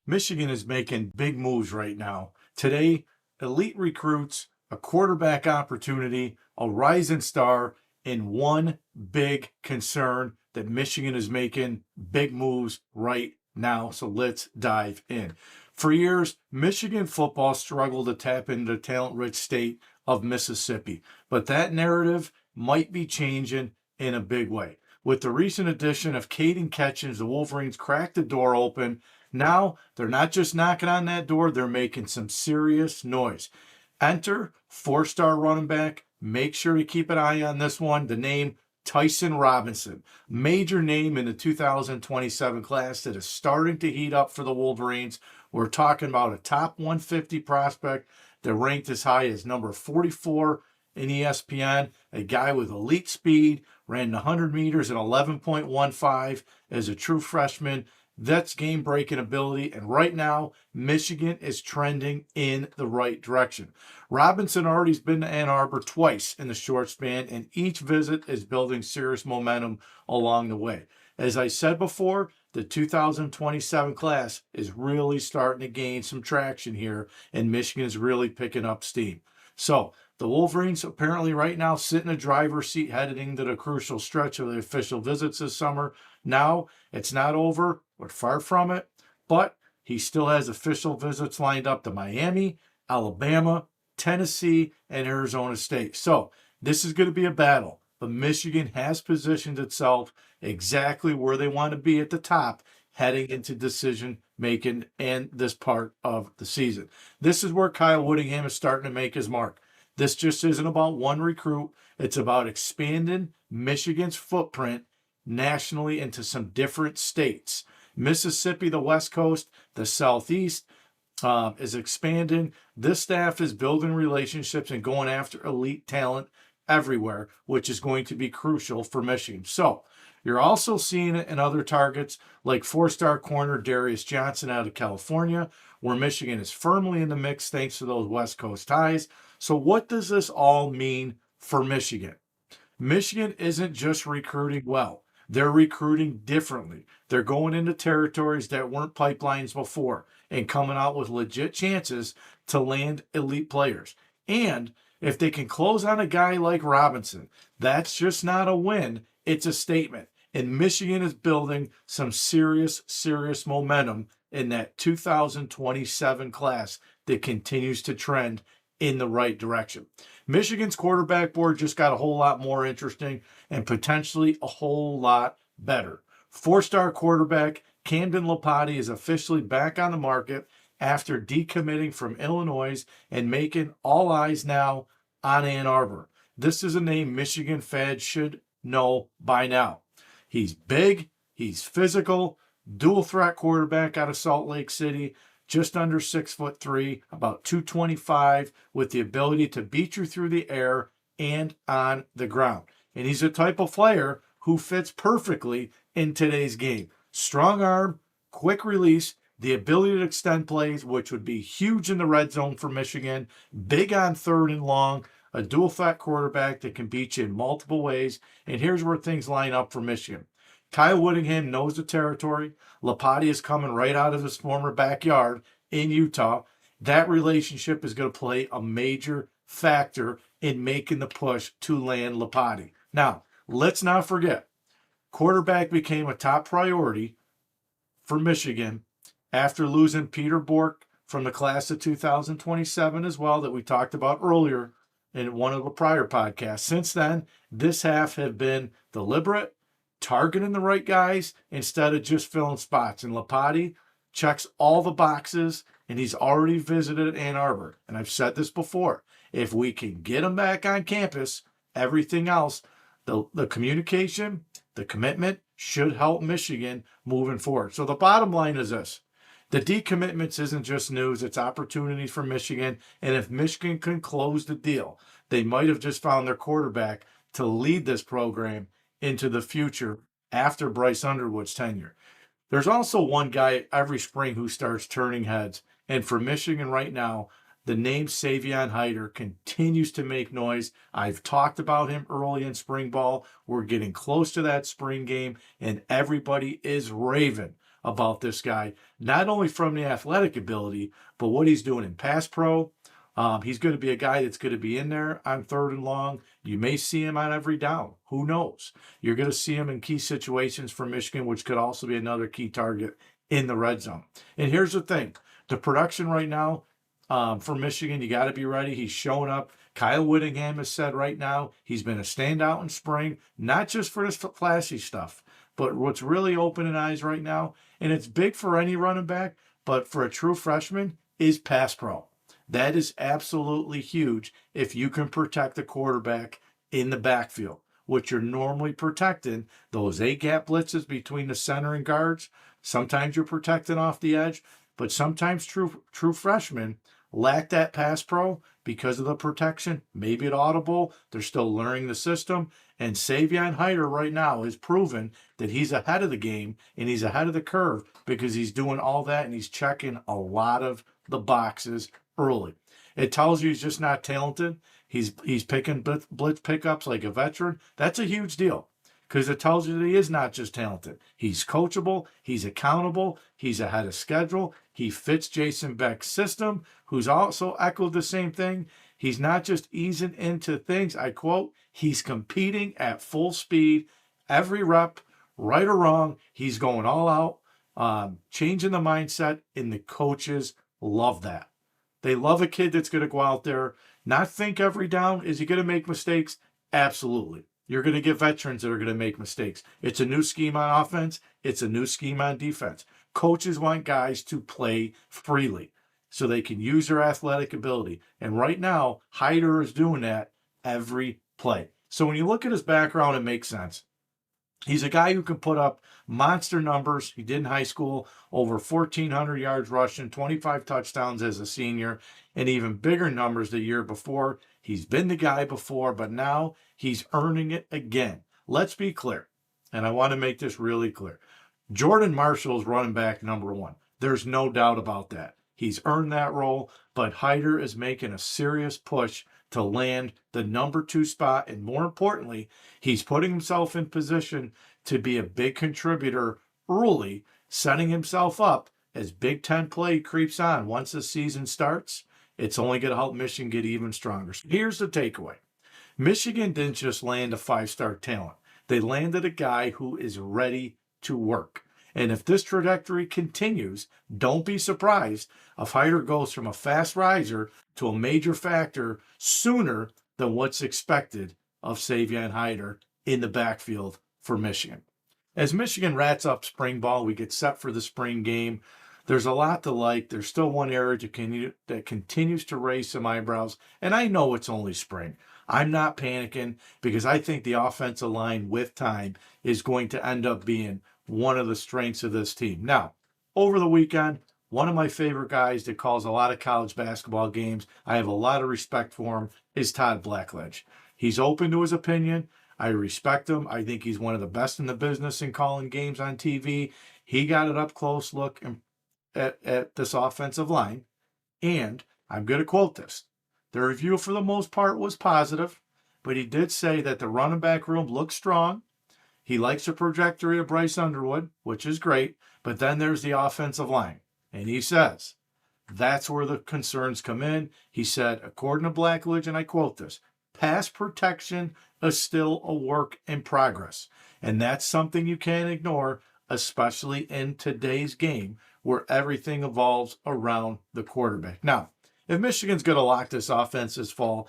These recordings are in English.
Michigan is making big moves right now. Today, elite recruits, a quarterback opportunity, a rising star, and one big concern that Michigan is making big moves right now. So let's dive in. For years, Michigan football struggled to tap into the talent-rich state of Mississippi, but that narrative might be changing in a big way. With the recent addition of Caden Ketchens, the Wolverines cracked the door open. Now they're not just knocking on that door, they're making some serious noise. Enter four-star running back. Make sure you keep an eye on this one. The name Tyson Robinson, major name in the 2027 class that is starting to heat up for the Wolverines. We're talking about a top 150 prospect that ranked as high as number 44 in ESPN, a guy with elite speed, ran 100 meters in 11.15 as a true freshman. That's game-breaking ability, and right now, Michigan is trending in the right direction. Robinson already's been to Ann Arbor twice in the short span, and each visit is building serious momentum along the way. As I said before, the 2027 class is really starting to gain some traction here, and Michigan is really picking up steam. So, the Wolverines apparently right now sit in a driver's seat heading into the crucial stretch of the official visits this summer. Now, it's not over. We're far from it. But he still has official visits lined up to Miami, Alabama, Tennessee, and Arizona State. So, this is going to be a battle. But Michigan has positioned itself exactly where they want to be at the top heading into decision making and this part of the season. This is where Kyle Whittingham is starting to make his mark. This just isn't about one recruit. It's about expanding Michigan's footprint nationally into some different states. Mississippi, the West Coast, the Southeast is expanding. This staff is building relationships and going after elite talent everywhere, which is going to be crucial for Michigan. So you're also seeing it in other targets like four-star corner Darius Johnson out of California, where Michigan is firmly in the mix thanks to those West Coast ties. So what does this all mean for Michigan? Michigan isn't just recruiting well. They're recruiting differently. They're going into territories that weren't pipelines before and coming out with legit chances to land elite players. And if they can close on a guy like Robinson, that's just not a win. It's a statement. And Michigan is building some serious momentum in that 2027 class that continues to trend in the right direction. Michigan's quarterback board just got a whole lot more interesting and potentially a whole lot better. Four-star quarterback Camden Lopati is officially back on the market after decommitting from Illinois and making all eyes now on Ann Arbor. This is a name Michigan fans should know by now. He's big, he's physical, dual threat quarterback out of Salt Lake City, just under 6'3", about 225, with the ability to beat you through the air and on the ground. And he's a type of player who fits perfectly in today's game. Strong arm, quick release, the ability to extend plays, which would be huge in the red zone for Michigan, big on third and long, a dual threat quarterback that can beat you in multiple ways. And here's where things line up for Michigan. Kyle Whittingham knows the territory. Lopati is coming right out of his former backyard in Utah. That relationship is going to play a major factor in making the push to land Lopati. Now, let's not forget, quarterback became a top priority for Michigan after losing Peter Bork from the class of 2027 as well that we talked about earlier in one of the prior podcasts. Since then, this half have been deliberate, targeting the right guys instead of just filling spots. And Lopati checks all the boxes, and he's already visited Ann Arbor. And I've said this before. If we can get him back on campus, everything else, the communication, the commitment should help Michigan moving forward. So the bottom line is this. The decommitments isn't just news, it's opportunities for Michigan. And if Michigan can close the deal, they might have just found their quarterback to lead this program into the future after Bryce Underwood's tenure. There's also one guy every spring who starts turning heads. And for Michigan right now, the name Savion Hyder continues to make noise. I've talked about him early in spring ball. We're getting close to that spring game, and everybody is raving about this guy, not only from the athletic ability, but what he's doing in pass pro. He's going to be a guy that's going to be in there on 3rd and long. You may see him on every down. Who knows? You're going to see him in key situations for Michigan, which could also be another key target in the red zone. And here's the thing. The production right now for Michigan, you got to be ready. He's showing up. Kyle Whittingham has said right now he's been a standout in spring, not just for this flashy stuff, but what's really opening eyes right now, and it's big for any running back, but for a true freshman, is pass pro. That is absolutely huge if you can protect the quarterback in the backfield, which you're normally protecting, those A-gap blitzes between the center and guards. Sometimes you're protecting off the edge, but sometimes true freshmen lack that pass pro because of the protection, maybe at audible. They're still learning the system. And Savion Hyder right now has proven that he's ahead of the game and he's ahead of the curve because he's doing all that and he's checking a lot of the boxes early. It tells you he's just not talented. He's picking blitz pickups like a veteran. That's a huge deal because it tells you that he is not just talented. He's coachable. He's accountable. He's ahead of schedule. He fits Jason Beck's system, who's also echoed the same thing. He's not just easing into things. I quote, he's competing at full speed. Every rep, right or wrong, he's going all out, changing the mindset, and the coaches love that. They love a kid that's going to go out there, not think every down. Is he going to make mistakes? Absolutely. You're going to get veterans that are going to make mistakes. It's a new scheme on offense. It's a new scheme on defense. Coaches want guys to play freely so they can use their athletic ability. And right now, Hyder is doing that every play. So when you look at his background, it makes sense. He's a guy who can put up monster numbers. He did in high school, over 1,400 yards rushing, 25 touchdowns as a senior, and even bigger numbers the year before. He's been the guy before, but now he's earning it again. Let's be clear, and I want to make this really clear. Jordan Marshall's running back number 1. There's no doubt about that. He's earned that role, but Hyder is making a serious push to land the number 2 spot. And more importantly, he's putting himself in position to be a big contributor early, setting himself up as Big Ten play creeps on. Once the season starts, it's only going to help Michigan get even stronger. So here's the takeaway. Michigan didn't just land a 5-star talent. They landed a guy who is ready to work. And if this trajectory continues, don't be surprised if Hyder goes from a fast riser to a major factor sooner than what's expected of Savion Hyder in the backfield for Michigan. As Michigan rats up spring ball, we get set for the spring game. There's a lot to like. There's still one area that continues to raise some eyebrows, and I know it's only spring. I'm not panicking because I think the offensive line with time is going to end up being one of the strengths of this team. Now, over the weekend, one of my favorite guys that calls a lot of college basketball games, I have a lot of respect for him, is Todd Blackledge. He's open to his opinion. I respect him. I think he's one of the best in the business in calling games on TV. He got an up-close look at this offensive line, and I'm going to quote this. The review, for the most part, was positive, but he did say that the running back room looks strong. He likes the trajectory of Bryce Underwood, which is great, but then there's the offensive line. And he says, that's where the concerns come in. He said, according to Blackledge, and I quote this, pass protection is still a work in progress. And that's something you can't ignore, especially in today's game where everything evolves around the quarterback. Now, if Michigan's going to lock this offense this fall,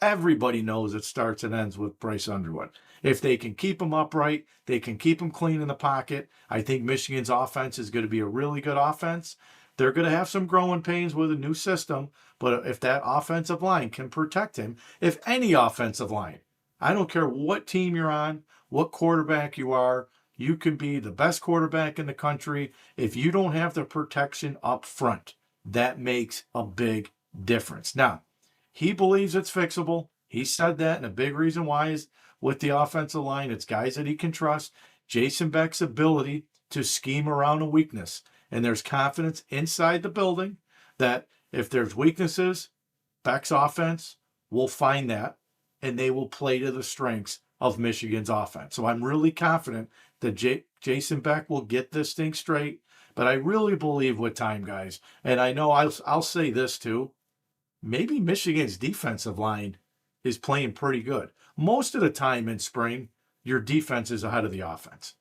everybody knows it starts and ends with Bryce Underwood. If they can keep him upright, they can keep him clean in the pocket. I think Michigan's offense is going to be a really good offense. They're going to have some growing pains with a new system, but if that offensive line can protect him, if any offensive line, I don't care what team you're on, what quarterback you are, you can be the best quarterback in the country. If you don't have the protection up front, that makes a big difference. Now, he believes it's fixable. He said that, and a big reason why is with the offensive line, it's guys that he can trust. Jason Beck's ability to scheme around a weakness. And there's confidence inside the building that if there's weaknesses, Beck's offense will find that, and they will play to the strengths of Michigan's offense. So I'm really confident that Jason Beck will get this thing straight. But I really believe with time, guys, and I know I'll say this too, maybe Michigan's defensive line is playing pretty good. Most of the time in spring, your defense is ahead of the offense.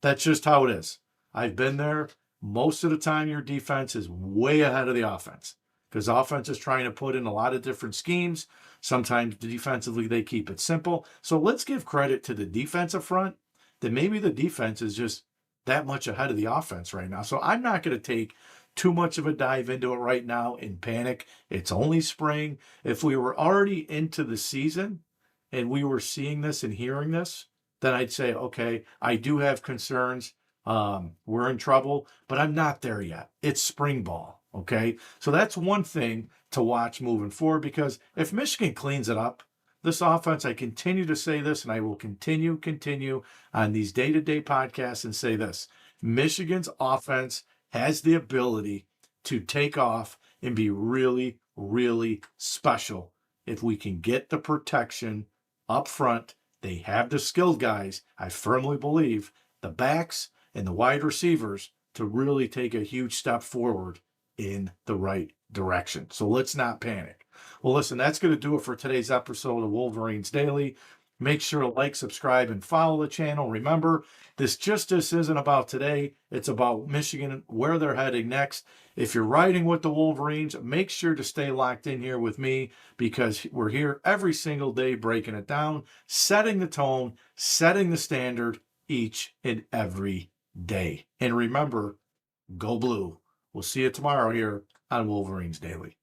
That's just how it is. I've been there. Most of the time, your defense is way ahead of the offense because offense is trying to put in a lot of different schemes. Sometimes defensively, they keep it simple. So let's give credit to the defensive front that maybe the defense is just that much ahead of the offense right now. So I'm not going to take too much of a dive into it right now in panic. It's only spring. If we were already into the season and we were seeing this and hearing this, then I'd say, okay, I do have concerns. We're in trouble, but I'm not there yet. It's spring ball. Okay. So that's one thing to watch moving forward, because if Michigan cleans it up, this offense, I continue to say this, and I will continue on these day-to-day podcasts and say this: Michigan's offense has the ability to take off and be really, really special if we can get the protection up front. They have the skilled guys, I firmly believe, the backs and the wide receivers to really take a huge step forward in the right direction. So let's not panic. Well, listen, that's going to do it for today's episode of Wolverines Daily. Make sure to like, subscribe, and follow the channel. Remember, this isn't about today. It's about Michigan, where they're heading next. If you're riding with the Wolverines, make sure to stay locked in here with me, because we're here every single day breaking it down, setting the tone, setting the standard each and every day. And remember, go blue. We'll see you tomorrow here on Wolverines Daily.